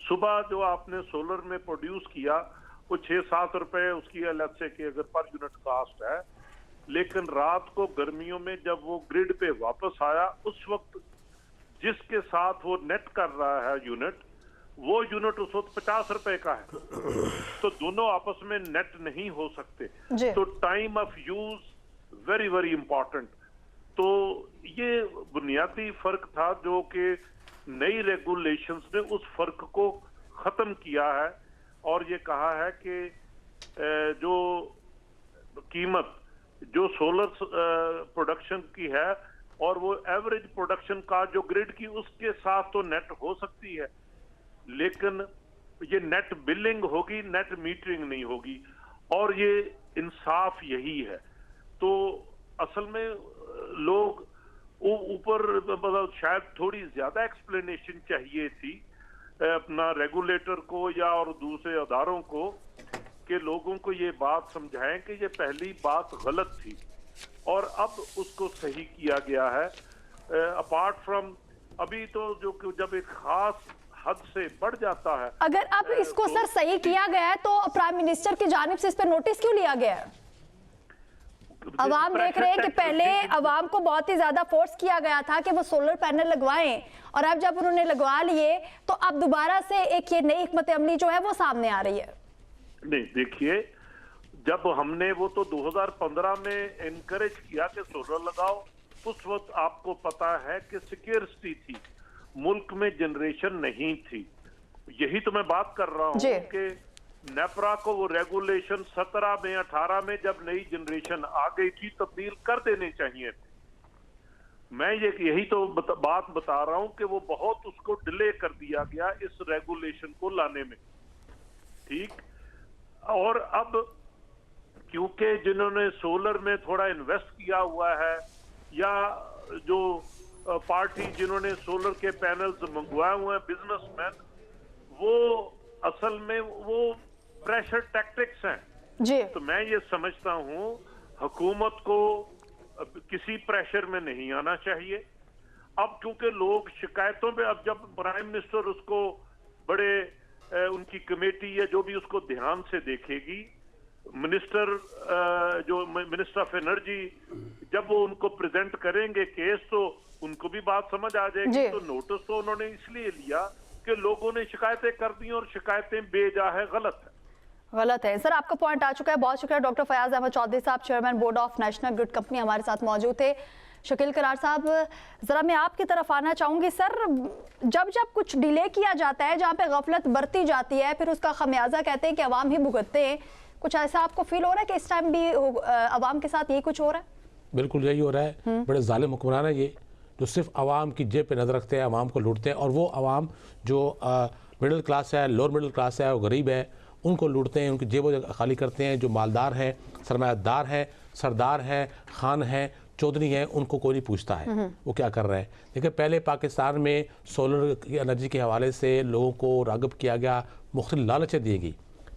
सुबह जो आपने सोलर में प्रोड्यूस किया वो 6-7 रुपए उसकी अलग से कि अगर पर यूनिट कास्ट है, लेकिन रात को गर्मियों में जब वो ग्रिड पे वापस आया उस वक्त जिसके साथ वो नेट कर रहा है यूनिट, वो यूनिट उस वक्त 50 रुपए का है, तो दोनों आपस में नेट नहीं हो सकते। तो time of use very very important. तो ये बुनियादी फर्क था जो कि नई रेगुलेशंस ने उस फर्क को खत्म किया है और ये कहा है कि जो कीमत जो सोलर प्रोडक्शन की है और वो एवरेज प्रोडक्शन का जो ग्रिड की उसके साथ तो नेट हो सकती है, लेकिन ये नेट बिलिंग होगी, नेट मीटरिंग नहीं होगी और ये इंसाफ यही है। तो असल में लोग ऊपर मतलब शायद थोड़ी ज्यादा एक्सप्लेनेशन चाहिए थी अपना रेगुलेटर को या और दूसरे अदारों को कि लोगों को ये बात समझाएं कि ये पहली बात गलत थी और अब उसको सही किया गया है। अपार्ट फ्रॉम अभी तो जो जब एक खास हद से बढ़ जाता है, अगर अब इसको तो, सर सही किया गया है तो प्राइम मिनिस्टर की जानिब से इस पर नोटिस क्यों लिया गया है? अवाम देख रहे हैं कि पहले अवाम को बहुत ही ज्यादा फोर्स किया गया था कि वो सोलर पैनल लगवाएं और अब जब उन्होंने लगवा लिए तो अब दोबारा से एक ये नई हिकमत अमली जो है वो सामने आ रही है। नहीं देखिए, जब हमने वो तो 2015 में एनकरेज किया कि सोलर लगाओ, उस वक्त आपको पता है कि सिक्योरिटी थी, मुल्क में जनरेशन नहीं थी। यही तो मैं बात कर रहा हूँ कि नेपरा को वो रेगुलेशन 17 में 18 में जब नई जनरेशन आ गई थी तब्दील कर देने चाहिए थे। मैं यही तो बात बता रहा हूं कि वो बहुत उसको डिले कर दिया गया इस रेगुलेशन को लाने में, ठीक। और अब क्योंकि जिन्होंने सोलर में थोड़ा इन्वेस्ट किया हुआ है या जो पार्टी जिन्होंने सोलर के पैनल्स मंगवाए हुए हैं, बिजनेसमैन, वो असल में वो प्रेशर टैक्टिक्स हैं। जी तो मैं ये समझता हूँ हुकूमत को किसी प्रेशर में नहीं आना चाहिए। अब क्योंकि लोग शिकायतों पे, अब जब प्राइम मिनिस्टर उसको बड़े उनकी कमेटी या जो भी उसको ध्यान से देखेगी, मिनिस्टर जो मिनिस्टर ऑफ एनर्जी जब वो उनको प्रेजेंट करेंगे केस, तो उनको भी बात समझ आ जाएगी। तो नोटिस तो उन्होंने इसलिए लिया कि लोगों ने शिकायतें कर दी और शिकायतें बेजा है, गलत है। सर, आपका पॉइंट आ चुका है। बहुत शुक्रिया डॉक्टर फयाज अहमद चौधरी साहब, chairman board of national grid company, हमारे साथ मौजूद थे। शकील करार साहब, जरा मैं आपकी तरफ आना चाहूंगी। सर, जब कुछ डिले किया जाता है, जहाँ पे गफलत बरती जाती है, फिर उसका खमियाजा कहते हैं कि अवाम ही भुगतते हैं, कुछ ऐसा आपको फील हो रहा है कि इस टाइम भी अवाम के साथ यही कुछ हो रहा है? बिल्कुल यही हो रहा है। बड़े जालिम हुक्मरान है ये, जो सिर्फ आवाम की जेब पे नज़र रखते हैं, आवाम को लूटते हैं। और वो आवाम जो मिडिल क्लास है, लोअर मिडिल क्लास है, वो गरीब है, उनको लूटते हैं, उनकी जेबों खाली करते हैं। जो मालदार है, सरमायादार है, सरदार है, खान है, चौधरी हैं, उनको कोई नहीं पूछता है वो क्या कर रहे हैं। देखिए, पहले पाकिस्तान में सोलर की एनर्जी के हवाले से लोगों को राग़िब किया गया, मुख्तलिफ लालचें दी गई।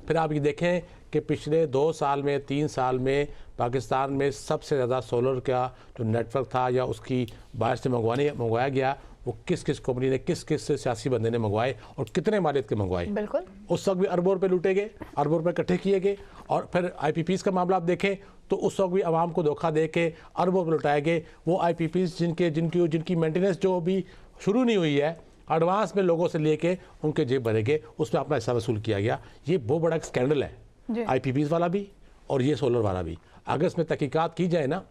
फिर आप ये देखें कि पिछले 2 साल में, 3 साल में पाकिस्तान में सबसे ज़्यादा सोलर का जो नेटवर्क था या उसकी बाहर से मंगवाया गया, वो किस किस कंपनी ने, किस किस सियासी बंदे ने मंगवाए और कितने मालियत के मंगवाए। बिल्कुल, उस वक्त भी अरबों रुपये लूटे गए, अरबों रुपये इकट्ठे किए गए। और फिर IPPs का मामला आप देखें तो उस वक्त भी आवाम को धोखा दे के अरबों रुपये लुटाए गए। वो IPPs जिनकी मेंटेनेंस जो भी शुरू नहीं हुई है, एडवांस में लोगों से लेके उनके जेब भरे गए, उसमें अपना हिस्सा वसूल किया गया। ये बहुत बड़ा एक स्कैंडल है, IPPs वाला भी और ये सोलर वाला भी। अगर इसमें तहकीकात की जाए ना,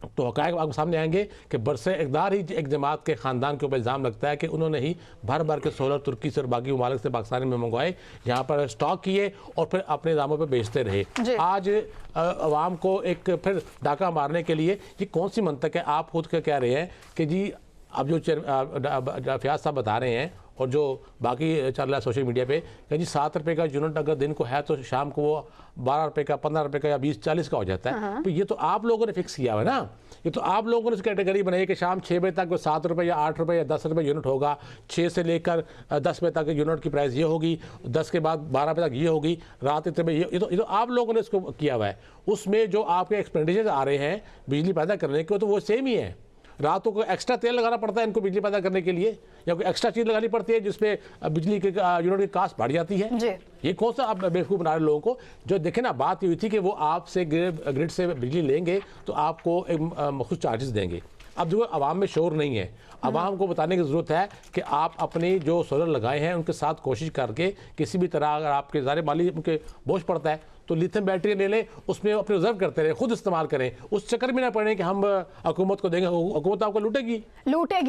तो हक़ाइक़ आपके सामने आएंगे कि बरसे इक़दार ही एक जमात के ख़ानदान के ऊपर इल्ज़ाम लगता है कि उन्होंने ही भर के सोलर तुर्की से और बाकी ममालिक से पाकिस्तान में मंगवाए, यहाँ पर स्टॉक किए और फिर अपने दामों पर बेचते रहे। आज आवाम को एक फिर डाका मारने के लिए ये कौन सी मंतक है? आप खुद कह रहे हैं कि जी अब जो फयाज साहब बता रहे हैं और जो बाकी चल रहा है सोशल मीडिया पे कि जी 7 रुपये का यूनिट अगर दिन को है तो शाम को वो 12 रुपये का, 15 रुपये का या 20-40 का हो जाता है। तो ये तो आप लोगों ने फिक्स किया हुआ है ना, ये तो आप लोगों ने इस कैटेगरी बनाई कि शाम 6 बजे तक वो 7 रुपये या 8 रुपये या 10 रुपये यूनिट होगा, 6 से लेकर 10 बजे तक यूनिट की प्राइस ये होगी, 10 के बाद 12 बजे तक ये होगी, रात इतने बजे ये तो आप लोगों ने इसको किया हुआ है। उसमें जो आपके एक्सपेंडिचर आ रहे हैं बिजली पैदा करने के, तो वो सेम ही है। रातों को एक्स्ट्रा तेल लगाना पड़ता है इनको बिजली पैदा करने के लिए, या कोई एक्स्ट्रा चीज़ लगानी पड़ती है जिसमें बिजली के यूनिट की कास्ट बढ़ जाती है। ये कौन सा आप बेवकूफ़ बना रहे लोगों को? जो देखे ना, बात ये हुई थी कि वो आपसे ग्रिड से बिजली लेंगे तो आपको एक मखसूस चार्जेस देंगे। अब जो आवाम में शोर नहीं है, आवाम को बताने की ज़रूरत है कि आप अपने जो सोलर लगाए हैं उनके साथ कोशिश करके किसी भी तरह, अगर आपके ज़ारे माली उनके बोझ पड़ता है तो लिथियम बैटरी ले लें, उसमें अपने रिजर्व करते रहे, खुद इस्तेमाल करें, उस चक्कर में ना पड़े कि हम हुकूमत को देंगे, हुकूमत आपको लूटेगी।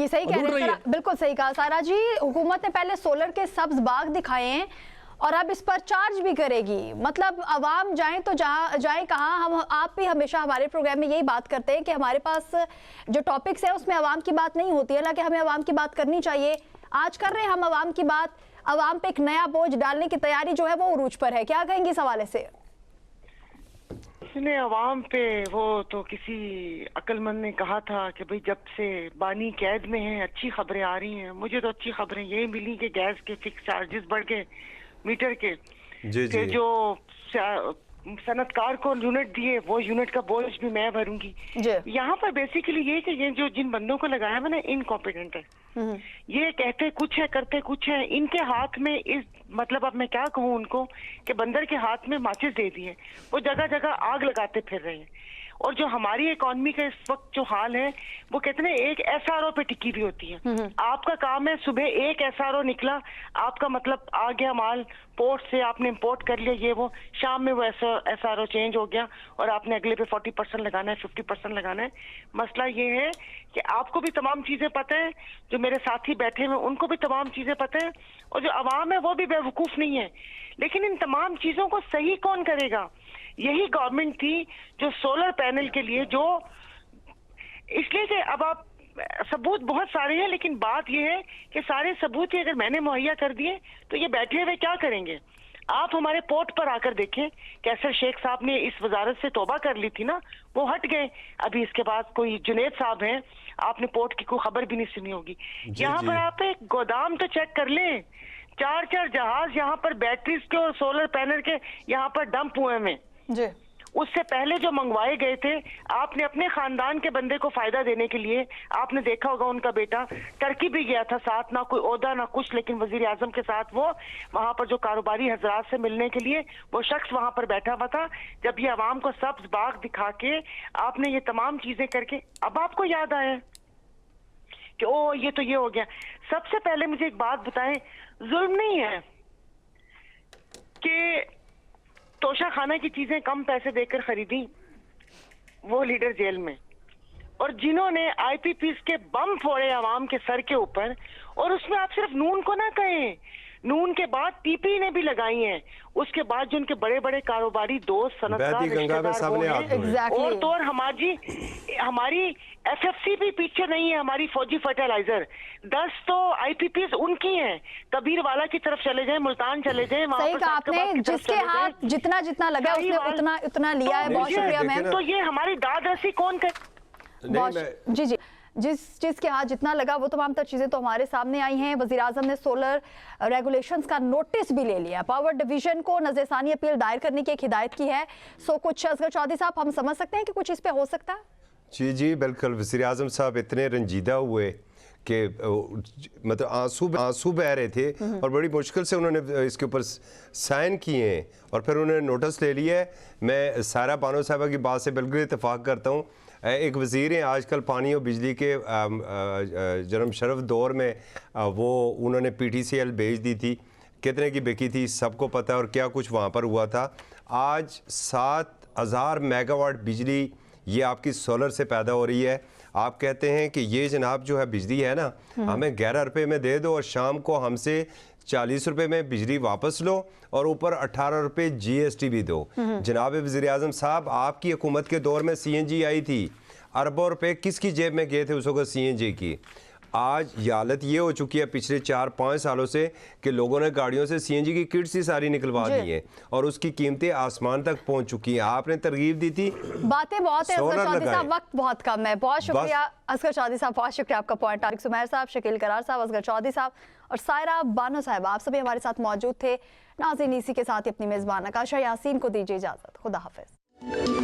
सही कह रहे हैं, बिल्कुल सही कहा सारा जी। हुकूमत ने पहले सोलर के सब्ज बाग दिखाए हैं और अब इस पर चार्ज भी करेगी। मतलब अवाम जाए तो जाए कहाँ? हम आप भी हमेशा हमारे प्रोग्राम में यही बात करते हैं कि हमारे पास जो टॉपिक्स है उसमें अवाम की बात नहीं होती है, हालांकि हमें अवाम की बात करनी चाहिए। आज कर रहे हैं हम अवाम की बात, अवाम पे एक नया बोझ डालने की तैयारी जो है वो उरूज पर है। क्या कहेंगे इस हवाले से? इसने अवाम पे, वो तो किसी अक्लमंद ने कहा था कि भाई जब से बानी कैद में है अच्छी खबरें आ रही हैं। मुझे तो अच्छी खबरें यही मिली कि गैस के फिक्स चार्जेस बढ़ गए, मीटर के कि जो सनतकार को यूनिट दिए वो यूनिट का बोझ भी मैं भरूंगी। यहाँ पर बेसिकली ये कि ये जो जिन बंदों को लगाया है ना, इनकॉम्पिटेंट है। ये कहते कुछ है करते कुछ है। इनके हाथ में इस मतलब अब मैं क्या कहूँ उनको कि बंदर के हाथ में माचिस दे दी है, वो जगह जगह आग लगाते फिर रहे हैं। और जो हमारी इकोनॉमी का इस वक्त जो हाल है, वो कहते हैं एक SRO पे टिकी हुई होती है। आपका काम है सुबह एक SRO निकला, आपका मतलब आ गया माल पोर्ट से, आपने इंपोर्ट कर लिया, ये वो शाम में वो SRO चेंज हो गया और आपने अगले पे 40% लगाना है, 50% लगाना है। मसला ये है कि आपको भी तमाम चीजें पता है, जो मेरे साथी बैठे हुए उनको भी तमाम चीजें पता है, और जो अवाम है वो भी बेवकूफ नहीं है। लेकिन इन तमाम चीजों को सही कौन करेगा? यही गवर्नमेंट थी जो सोलर पैनल के लिए, जो इसलिए कि अब आप सबूत बहुत सारे हैं, लेकिन बात यह है कि सारे सबूत ही अगर मैंने मुहैया कर दिए तो ये बैठे हुए क्या करेंगे? आप हमारे पोर्ट पर आकर देखें, कैसर शेख साहब ने इस वजारत से तौबा कर ली थी ना, वो हट गए। अभी इसके बाद कोई जुनेद साहब हैं, आपने पोर्ट की कोई खबर भी नहीं सुनी होगी। यहाँ पर आप एक गोदाम तो चेक कर लें, 4 जहाज यहाँ पर बैटरीज के और सोलर पैनल के यहाँ पर डंप हुए हैं जी। उससे पहले जो मंगवाए गए थे, आपने अपने खानदान के बंदे को फायदा देने के लिए, आपने देखा होगा उनका बेटा टर्की भी गया था साथ, ना कोई ओहदा ना कुछ, लेकिन वजीर आजम के साथ वो वहां पर जो कारोबारी हजरात से मिलने के लिए वो शख्स वहां पर बैठा हुआ था। जब ये अवाम को सब्ज बाग दिखा के आपने ये तमाम चीजें करके, अब आपको याद आया कि ओ ये तो ये हो गया। सबसे पहले मुझे एक बात बताएं, जुल्म नहीं है कि तोशा खाना की चीजें कम पैसे देकर खरीदी, वो लीडर जेल में, और जिन्होंने आईपीपीस के बम फोड़े आवाम के सर के ऊपर, और उसमें आप सिर्फ नून को ना कहें, नून के बाद पीपी ने भी लगाई हैं, उसके बाद जो उनके बड़े बड़े कारोबारी दोस्त सनतकार रिश्तेदार वो हैं, और तो और हमारी एफएफसी भी पीछे नहीं है, हमारी फौजी फर्टिलाइजर 10 तो आईपीपीस उनकी हैं। कबीर वाला की तरफ चले जाएं, मुल्तान चले जाएं, वहां सही कहा आपने, जिसके हाथ जितना जितना लगा उसने उतना लिया है। बहुत शुक्रिया मैम। तो ये हमारी दाद रसी कौन कर जी जी, जिस चीज़ के हाथ जितना लगा वो तमाम तर चीज़ें तो हमारे सामने आई हैं। वज़ीर आज़म ने सोलर रेगुलेशंस का नोटिस भी ले लिया, पावर डिवीजन को नज़रसानी अपील दायर करने की एक हिदायत की है। सो कुछ असगर चौधरी साहब, हम समझ सकते हैं कि कुछ इस पे हो सकता है? जी जी बिल्कुल, वज़ीर आज़म साहब इतने रंजीदा हुए कि मतलब आंसू बह रहे थे, और बड़ी मुश्किल से उन्होंने इसके ऊपर साइन किए हैं, और फिर उन्होंने नोटिस ले लिया है। मैं सारा बानो साहबा की बात से बिल्कुल इत्तेफाक करता हूँ। एक वज़ीर हैं आजकल पानी और बिजली के जन्म शरफ दौर में, वो उन्होंने PTCL भेज दी थी, कितने की बिकी थी सबको पता है, और क्या कुछ वहाँ पर हुआ था। आज 7000 मेगावाट बिजली ये आपकी सोलर से पैदा हो रही है। आप कहते हैं कि ये जनाब जो है बिजली है ना, हमें 11 रुपये में दे दो और शाम को हमसे 40 रुपये में बिजली वापस लो, और ऊपर 18 रुपये GST भी दो। जनाब वज़ीर आज़म साहब, आपकी हुकूमत के दौर में CNG आई थी, अरबों रुपए किसकी जेब में गए थे उस वक्त CNG की। आज ये हालत ये हो चुकी है पिछले 4-5 सालों से कि लोगों ने गाड़ियों से CNG की किट्स ही सारी निकलवा दी हैं, और उसकी कीमतें आसमान तक पहुंच चुकी हैं। आपने तरगीब दी थी, बातें बहुत है असगर चौधरी साहब, वक्त बहुत कम है। बहुत शुक्रिया असगर चौधरी साहब, बहुत शुक्रिया आपका पॉइंट। तारिक सुमैर साहब, शकील करार साहब, असगर चौधरी साहब और सायरा बानो साहब, आप सभी हमारे साथ मौजूद थे। नाज़रीन, इसी के साथ ही अपनी मेज़बान आकाशा यासीन को दीजिए इजाज़त। खुदा हाफिज़।